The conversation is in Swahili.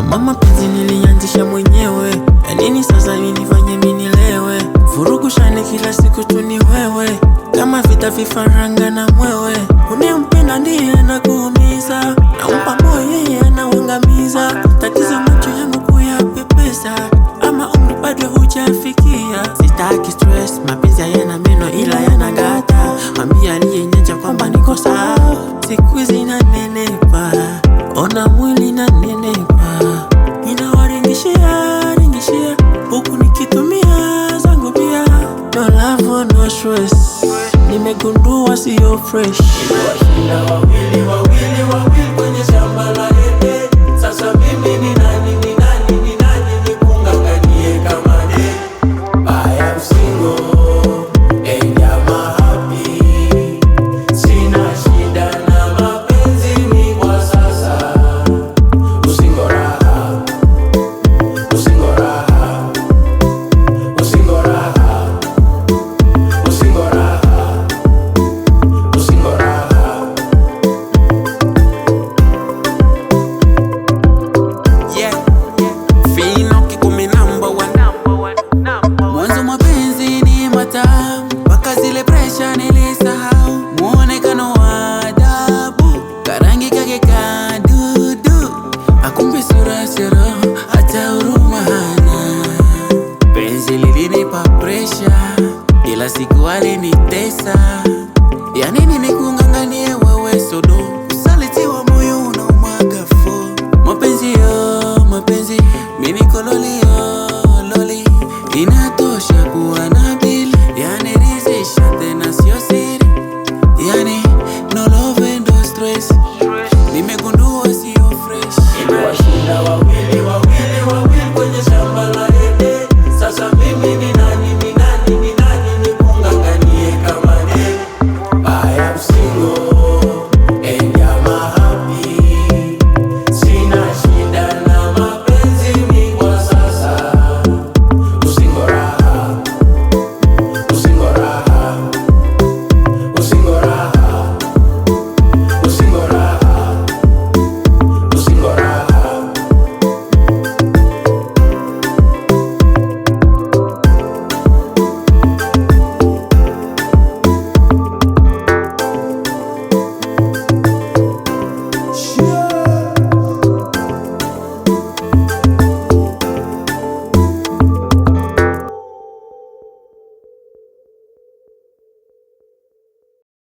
Kama mapenzi nilianzisha mwenyewe, ya nini sasa nifanye mimi nilewe? Vurugu shani kila siku tu ni wewe, kama vita vifaranga na mwewe. Unayempenda ndiye anakuumiza, na umpa moyo yeye anauangamiza. Tatizo macho yangu kuyapepesa, ama umri bado hujafikia. Sitaki stress, mapenzi hayana meno ila yanagata. Mwambie aliyenyacha kwamba niko sawa. Siku hizi nanenepa, ona mwili nanenepa. Ninawaringishia, ringishia, huku nikitumia zangu pia. No love, no stress, nimegundua sio fresh.